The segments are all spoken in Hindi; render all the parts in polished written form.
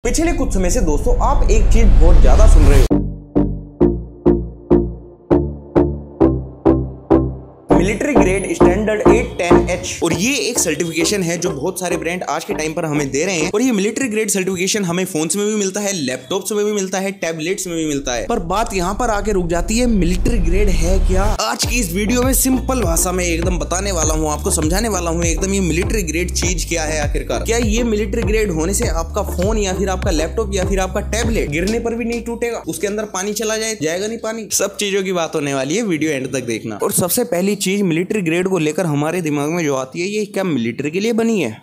पिछले कुछ समय से दोस्तों आप एक चीज बहुत ज्यादा सुन रहे हो, मिलिट्री ग्रेड स्टैंडर्ड 810H। और ये एक सर्टिफिकेशन है जो बहुत सारे ब्रांड आज के टाइम पर हमें दे रहे हैं। और ये मिलिट्री ग्रेड सर्टिफिकेशन हमें फोन्स में भी मिलता है, लैपटॉप्स में भी मिलता है, टैबलेट्स में भी मिलता है। पर बात यहाँ पर आके रुक जाती है, मिलिट्री ग्रेड है क्या? आज की इस वीडियो में सिंपल भाषा में एकदम बताने वाला हूँ, आपको समझाने वाला हूँ एकदम ये मिलिट्री ग्रेड चीज क्या है आखिरकार। क्या ये मिलिट्री ग्रेड होने से आपका फोन या फिर आपका लैपटॉप या फिर आपका टैबलेट गिरने पर भी नहीं टूटेगा, उसके अंदर पानी चला जाएगा नहीं पानी? सब चीजों की बात होने वाली है, वीडियो एंड तक देखना। और सबसे पहली चीज मिलिट्री ग्रेड को लेकर हमारे दिमाग में जो आती है, ये क्या मिलिट्री के लिए बनी है?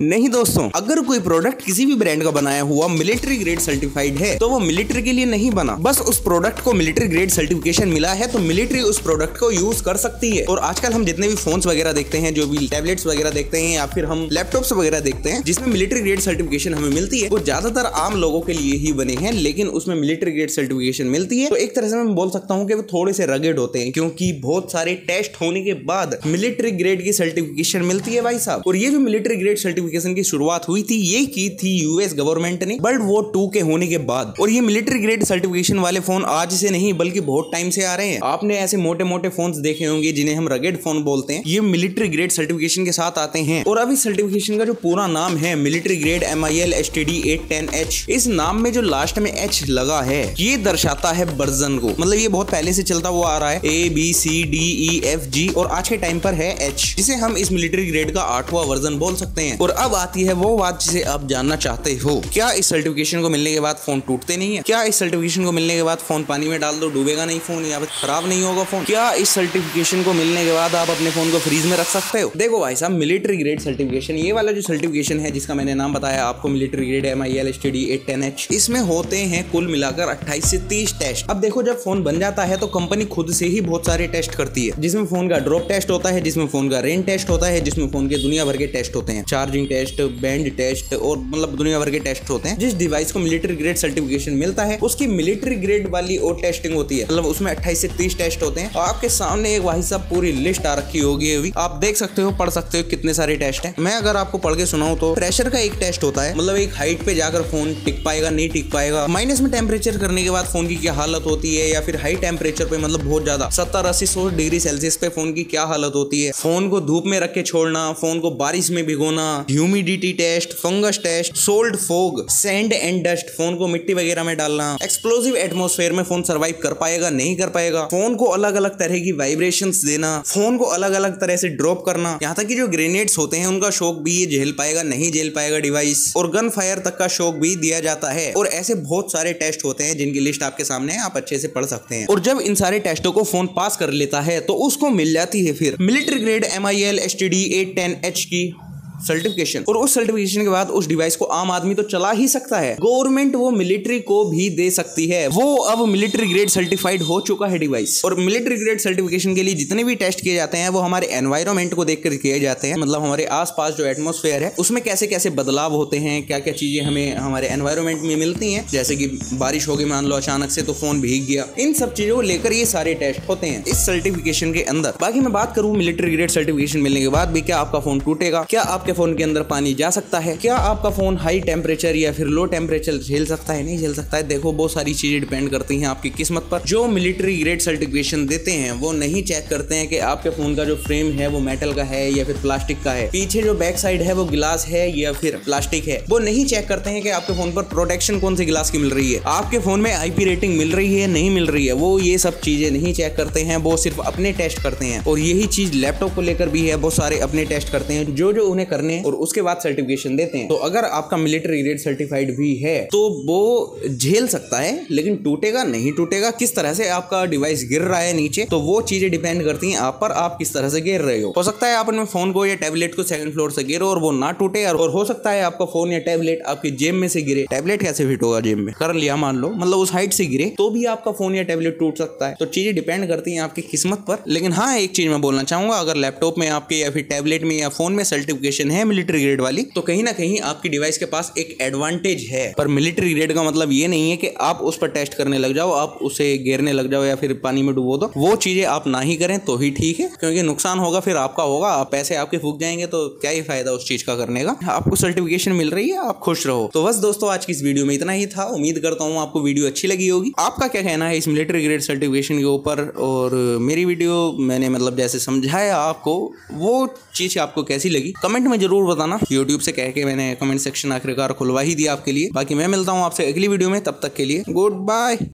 नहीं दोस्तों, अगर कोई प्रोडक्ट किसी भी ब्रांड का बनाया हुआ मिलिट्री ग्रेड सर्टिफाइड है तो वो मिलिट्री के लिए नहीं बना। बस उस प्रोडक्ट को मिलिट्री ग्रेड सर्टिफिकेशन मिला है तो मिलिट्री उस प्रोडक्ट को यूज कर सकती है। और आजकल हम जितने भी फोन्स वगैरह देखते हैं, जो भी टैबलेट्स वगैरह देखते हैं या फिर हम लैपटॉप्स वगैरह देखते हैं जिसमें मिलिट्री ग्रेड सर्टिफिकेशन हमें मिलती है, वो ज्यादातर आम लोगों के लिए ही बने हैं, लेकिन उसमें मिलिट्री ग्रेड सर्टिफिकेशन मिलती है। तो एक तरह से मैं बोल सकता हूँ कि वो थोड़े से रगेड होते हैं, क्योंकि बहुत सारे टेस्ट होने के बाद मिलिट्री ग्रेड की सर्टिफिकेशन मिलती है भाई साहब। और ये जो मिलिट्री ग्रेड सर्टिफिकेशन की शुरुआत हुई थी, ये की थी यूएस गवर्नमेंट ने वर्ल्ड वॉर 2 के होने के बाद। और ये मिलिट्री ग्रेड सर्टिफिकेशन वाले फोन आज से नहीं बल्कि बहुत टाइम से आ रहे हैं। आपने ऐसे मोटे मोटे फोन्स देखे होंगे जिन्हें हम रगेड फोन बोलते हैं, ये मिलिट्री ग्रेड सर्टिफिकेशन के साथ आते हैं। और अब इस सर्टिफिकेशन का जो पूरा नाम है military grade MIL STD 810H, इस नाम में जो लास्ट में H लगा है ये दर्शाता है वर्जन को। मतलब ये बहुत पहले से चलता हुआ आ रहा है, ABCDEFG और आज के टाइम पर है H, जिसे हम इस मिलिट्री ग्रेड का 8वां वर्जन बोल सकते हैं। और अब आती है वो बात जिसे आप जानना चाहते हो, क्या इस सर्टिफिकेशन को मिलने के बाद फोन टूटते नहीं है? क्या इस सर्टिफिकेशन को मिलने के बाद फोन पानी में डाल दो डूबेगा नहीं फोन, या फिर खराब नहीं होगा फोन? क्या इस सर्टिफिकेशन को मिलने के बाद आप अपने फोन को फ्रीज में रख सकते हो? देखो भाई साहब, मिलिट्री ग्रेड सर्टिफिकेशन, ये वाला जो सर्टिफिकेशन है जिसका मैंने नाम बताया आपको, military grade MIL STD 810H, इसमें होते हैं कुल मिलाकर 28 से 30 टेस्ट। अब देखो, जब फोन बन जाता है तो कंपनी खुद से ही बहुत सारे टेस्ट करती है, जिसमें फोन का ड्रॉप टेस्ट होता है, जिसमें फोन का रेन टेस्ट होता है, जिसमें फोन के दुनिया भर के टेस्ट होते हैं, चार्जिंग टेस्ट, बैंड टेस्ट और मतलब दुनिया भर के टेस्ट होते हैं। जिस डिवाइस को मिलिट्री ग्रेड सर्टिफिकेशन मिलता है उसकी मिलिट्री ग्रेड वाली और टेस्टिंग होती है, मतलब उसमें 28 से 30 टेस्ट होते हैं। और आपके सामने एक भाई साहब पूरी लिस्ट आ रखी होगी, अभी आप देख सकते हो, पढ़ सकते हो कितने सारे टेस्ट हैं। मैं अगर आपको पढ़ के सुनाऊं तो प्रेशर का एक टेस्ट होता है, मतलब एक हाइट पे जाकर फोन टिक पाएगा नहीं टिक पाएगा। माइनस में टेम्परेचर करने के बाद फोन की क्या हालत होती है, या फिर हाई टेम्परेचर पे मतलब बहुत ज्यादा 70-80-100 डिग्री सेल्सियस पे फोन की क्या हालत होती है। फोन को धूप में रख के छोड़ना, फोन को बारिश में भिगोना, humidity test, fungus test, salt fog, sand and dust, phone को मिट्टी वगैरह में डालना, एक्सप्लोसिव एटमॉस्फेयर में फोन सरवाइव कर पाएगा नहीं कर पाएगा, फोन को अलग अलग तरह की वाइब्रेशंस देना, फोन को अलग अलग तरह से ड्रॉप करना, यहाँ तक कि जो ग्रेनेड्स होते हैं उनका शॉक भी ये झेल पाएगा नहीं झेल पाएगा डिवाइस, और गन फायर तक का शॉक भी दिया जाता है। और ऐसे बहुत सारे टेस्ट होते हैं जिनकी लिस्ट आपके सामने है, आप अच्छे से पढ़ सकते हैं। और जब इन सारे टेस्टों को फोन पास कर लेता है तो उसको मिल जाती है फिर military grade MIL STD 810H की सर्टिफिकेशन। और उस सर्टिफिकेशन के बाद उस डिवाइस को आम आदमी तो चला ही सकता है, गवर्नमेंट वो मिलिट्री को भी दे सकती है। वो अब मिलिट्री ग्रेड सर्टिफाइड हो चुका है डिवाइस। और मिलिट्री ग्रेड सर्टिफिकेशन के लिए जितने भी टेस्ट किए जाते हैं वो हमारे एनवायरमेंट को देखकर किए जाते हैं, मतलब हमारे आसपास जो एटमॉस्फेयर है उसमें कैसे कैसे बदलाव होते हैं, क्या क्या चीजें हमें हमारे एनवायरमेंट में मिलती हैं, जैसे कि बारिश हो गई मान लो अचानक से तो फोन भीग गया, इन सब चीजों को लेकर ये सारे टेस्ट होते हैं इस सर्टिफिकेशन के अंदर। बाकी मैं बात करूं मिलिट्री ग्रेड सर्टिफिकेशन मिलने के बाद भी, क्या आपका फोन टूटेगा? क्या आपके फोन के अंदर पानी जा सकता है? क्या आपका फोन हाई टेम्परेचर या फिर लो टेम्परेचर झेल सकता है नहीं झेल सकता है? देखो, बहुत सारी चीजें डिपेंड करती हैं आपकी किस्मत पर। जो मिलिट्री ग्रेड सर्टिफिकेशन देते हैं वो नहीं चेक करते हैं कि आपके फोन का जो फ्रेम है वो मेटल का है या फिर प्लास्टिक का है, पीछे जो बैक साइड है वो गिलास है या फिर प्लास्टिक है। वो नहीं चेक करते हैं कि आपके फोन पर प्रोटेक्शन कौन से गिलास की मिल रही है, आपके फोन में IP रेटिंग मिल रही है नहीं मिल रही है। वो ये सब चीजें नहीं चेक करते हैं, वो सिर्फ अपने टेस्ट करते हैं। और यही चीज लैपटॉप को लेकर भी है, बहुत सारे अपने टेस्ट करते हैं जो उन्हें करने, और उसके बाद सर्टिफिकेशन देते हैं। तो अगर आपका मिलिट्री ग्रेड सर्टिफाइड भी है तो वो झेल सकता है, लेकिन टूटेगा नहीं टूटेगा, किस तरह से आपका डिवाइस गिर रहा है नीचे, तो वो चीजें डिपेंड करती हैं आप पर, आप किस तरह से गिर रहे हो सकता है आप अपने फोन को या टैबलेट को सेकंड फ्लोर से गिरो और वो ना टूटे, और हो सकता है आपका फोन या टैबलेट आपकी जेब में से गिरे। टैबलेट कैसे फिट होगा जेब में? कर लिया मान लो, मतलब उस हाइट से गिरे तो भी आपका फोन या टैबलेट टूट सकता है। तो चीजें डिपेंड करती हैं आपकी किस्मत पर। लेकिन हाँ, एक चीज मैं बोलना चाहूंगा, अगर लैपटॉप में आपके या फिर टैबलेट में या फोन में सर्टिफिकेशन सर्टिफिकेशन है मिलिट्री ग्रेड वाली, तो कहीं ना कहीं आपकी डिवाइस के पास एक एडवांटेज है। पर मिलिट्री ग्रेड का मतलब ये नहीं है कि आप उस पर टेस्ट करने लग जाओ, आप उसे गिरने लग जाओ या फिर पानी में डुबो दो। वो चीजें आप ना ही करें तो ही ठीक है, क्योंकि नुकसान होगा फिर आपका होगा, पैसे आपके फूक जाएंगे, तो क्या ही फायदा उस चीज का करने का। आपको सर्टिफिकेशन मिल रही है, आप खुश रहो। तो बस दोस्तों, आज की इस वीडियो में इतना ही था। उम्मीद करता हूँ आपको वीडियो अच्छी लगी होगी। आपका क्या कहना है इस मिलिट्री ग्रेड सर्टिफिकेशन के ऊपर, और मेरी वीडियो मैंने मतलब जैसे समझाया आपको, वो चीज आपको कैसी लगी कमेंट में जरूर बताना। यूट्यूब से कह के मैंने कमेंट सेक्शन आखिरकार खुलवा ही दिया आपके लिए। बाकी मैं मिलता हूँ आपसे अगली वीडियो में, तब तक के लिए गुड बाय।